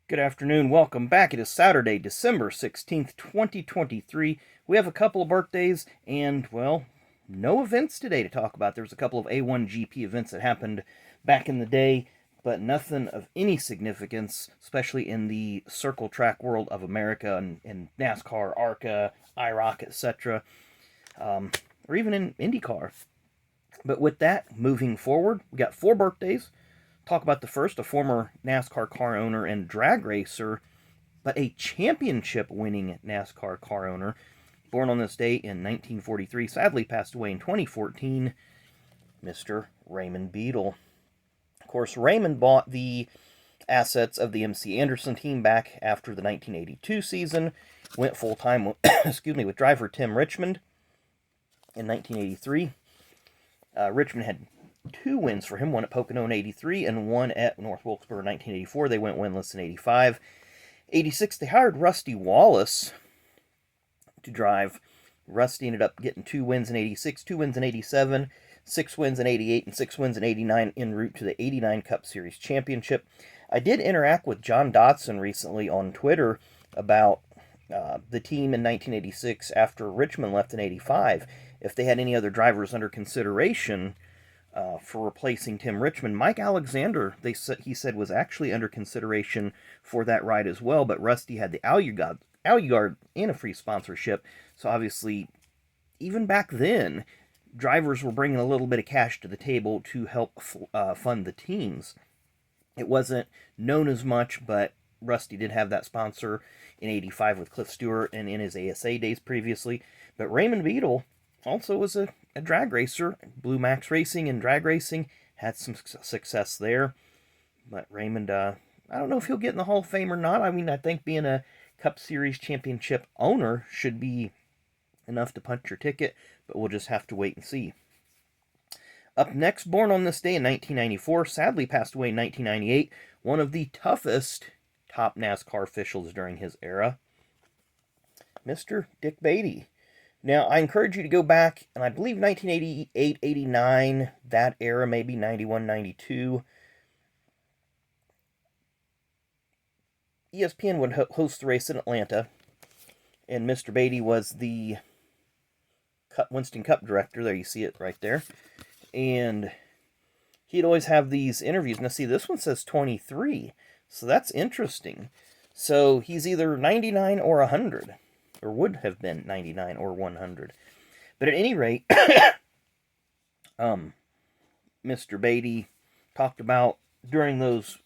Good afternoon. Welcome back. It is Saturday, December 16th, 2023. We have a couple of birthdays and, well, no events today to talk about. There was a couple of A1GP events that happened back in the day, but nothing of any significance, especially in the circle track world of America and NASCAR, ARCA, IROC, etc., or even in IndyCar. But with that, moving forward, we got 4 birthdays. Talk about the first, a former NASCAR car owner and drag racer, but a championship-winning NASCAR car owner. Born on this day in 1943, sadly passed away in 2014, Mr. Raymond Beadle. Of course, Raymond bought the assets of the MC Anderson team back after the 1982 season, went full-time with driver Tim Richmond in 1983. Richmond had 2 wins for him, one at Pocono in 83 and one at North Wilkesboro in 1984. They went winless in 85. 86, they hired Rusty Wallace to drive. Rusty ended up getting 2 wins in 86, 2 wins in 87, 6 wins in 88, and 6 wins in 89 en route to the 89 Cup Series Championship. I did interact with John Dodson recently on Twitter about the team in 1986 after Richmond left in 85. If they had any other drivers under consideration for replacing Tim Richmond. Mike Alexander, he said, was actually under consideration for that ride as well, but Rusty had the Aluard and a free sponsorship, so obviously, even back then, drivers were bringing a little bit of cash to the table to help fund the teams. It wasn't known as much, but Rusty did have that sponsor in 85 with Cliff Stewart and in his ASA days previously, but Raymond Beadle also was a drag racer. Blue Max Racing and drag racing, had some success there. But Raymond, I don't know if he'll get in the Hall of Fame or not. I mean, I think being a Cup Series championship owner should be enough to punch your ticket, but we'll just have to wait and see. Up next, born on this day in 1994, sadly passed away in 1998, one of the toughest top NASCAR officials during his era, Mr. Dick Beaty. Now, I encourage you to go back, and I believe 1988, 89, that era, maybe 91, 92. ESPN would host the race in Atlanta, and Mr. Beaty was the Winston Cup director. There, you see it right there. And he'd always have these interviews. Now, see, this one says 23, so that's interesting. So he's either 99 or 100. Or would have been 99 or 100. But at any rate, Mr. Beaty talked about during those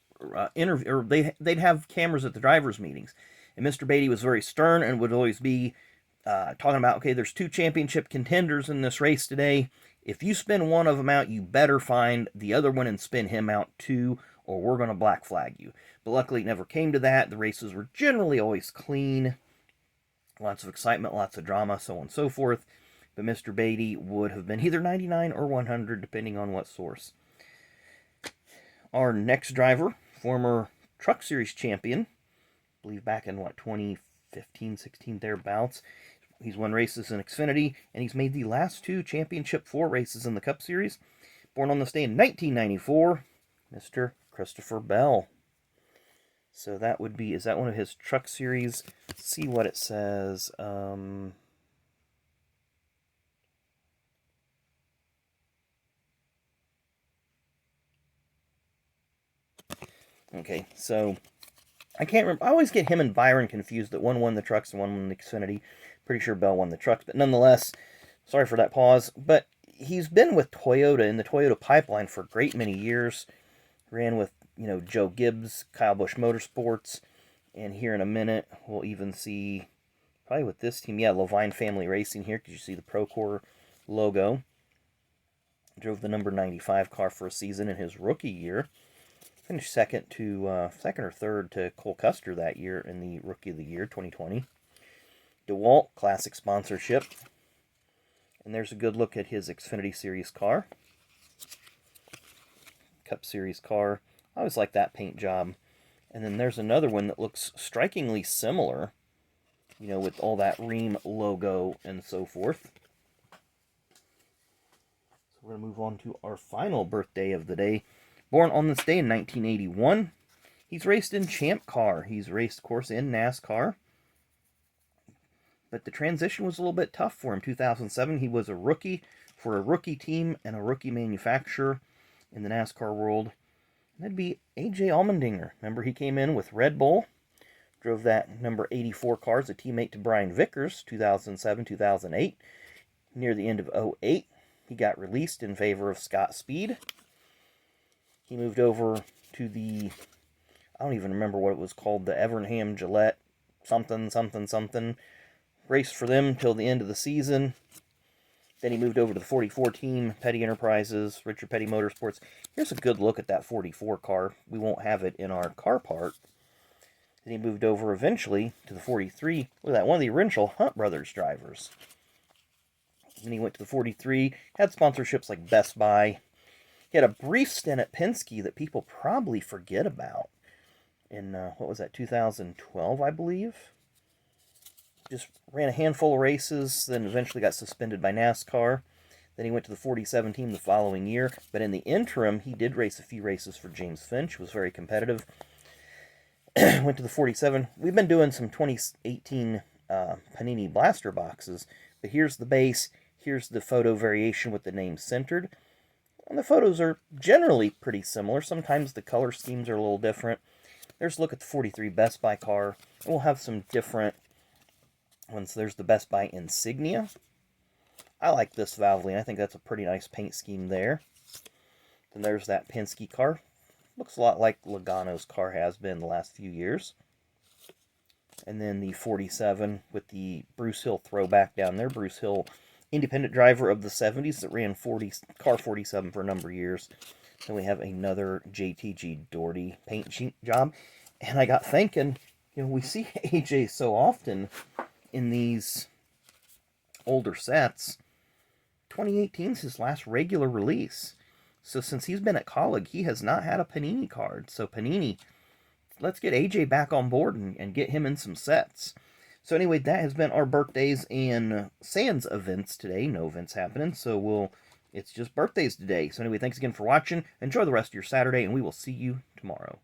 interviews, or they'd have cameras at the drivers' meetings. And Mr. Beaty was very stern and would always be talking about, okay, there's 2 championship contenders in this race today. If you spin one of them out, you better find the other one and spin him out too, or we're going to black flag you. But luckily it never came to that. The races were generally always clean. Lots of excitement, lots of drama, so on and so forth. But Mr. Beaty would have been either 99 or 100, depending on what source. Our next driver, former Truck Series champion, I believe back in, 2015, 16, thereabouts. He's won races in Xfinity, and he's made the last 2 Championship 4 races in the Cup Series. Born on this day in 1994, Mr. Christopher Bell. So that would be, is that one of his Truck Series? Let's see what it says. Okay, so I can't remember. I always get him and Byron confused, that one won the Trucks and one won the Xfinity. Pretty sure Bell won the Trucks, but nonetheless, sorry for that pause. But he's been with Toyota in the Toyota pipeline for a great many years. Ran with, Joe Gibbs, Kyle Busch Motorsports, and here in a minute, we'll even see, probably with this team, Levine Family Racing here, because you see the Procore logo. Drove the number 95 car for a season in his rookie year. Finished second or third to Cole Custer that year in the Rookie of the Year, 2020. DeWalt Classic sponsorship. And there's a good look at his Xfinity Series car. Cup Series car. I always like that paint job. And then there's another one that looks strikingly similar, with all that Rheem logo and so forth. So we're going to move on to our final birthday of the day. Born on this day in 1981, He's raced in Champ Car. He's raced, of course, in NASCAR. But the transition was a little bit tough for him. 2007, he was a rookie for a rookie team and a rookie manufacturer in the NASCAR world. And that'd be A.J. Allmendinger. Remember, he came in with Red Bull, drove that number 84 car as a teammate to Brian Vickers, 2007, 2008. Near the end of 2008, he got released in favor of Scott Speed. He moved over to the, I don't even remember what it was called, the Evernham Gillette something. Raced for them till the end of the season. Then he moved over to the 44 team, Petty Enterprises, Richard Petty Motorsports. Here's a good look at that 44 car. We won't have it in our car part. Then he moved over eventually to the 43. Look at that, one of the original Hunt Brothers drivers. Then he went to the 43, had sponsorships like Best Buy. He had a brief stint at Penske that people probably forget about. In, what was that, 2012, I believe? Just ran a handful of races, then eventually got suspended by NASCAR. Then he went to the 47 team the following year. But in the interim, he did race a few races for James Finch. Was very competitive. Went to the 47. We've been doing some 2018 Panini Blaster boxes. But here's the base. Here's the photo variation with the name centered. And the photos are generally pretty similar. Sometimes the color schemes are a little different. There's a look at the 43 Best Buy car. And we'll have some different ones. There's the Best Buy insignia. I like this Valvoline. I think that's a pretty nice paint scheme there. Then there's that Penske car. Looks a lot like Logano's car has been the last few years. And then the 47 with the Bruce Hill throwback down there. Bruce Hill, independent driver of the 70s that ran car 47 for a number of years. Then we have another JTG Doherty paint sheet job. And I got thinking, we see AJ so often in these older sets. 2018 is his last regular release. So since he's been at Colleague, he has not had a Panini card. So Panini, let's get AJ back on board and get him in some sets. So anyway, that has been our birthdays and Sands events today. No events happening, so it's just birthdays today. So anyway, thanks again for watching. Enjoy the rest of your Saturday, and we will see you tomorrow.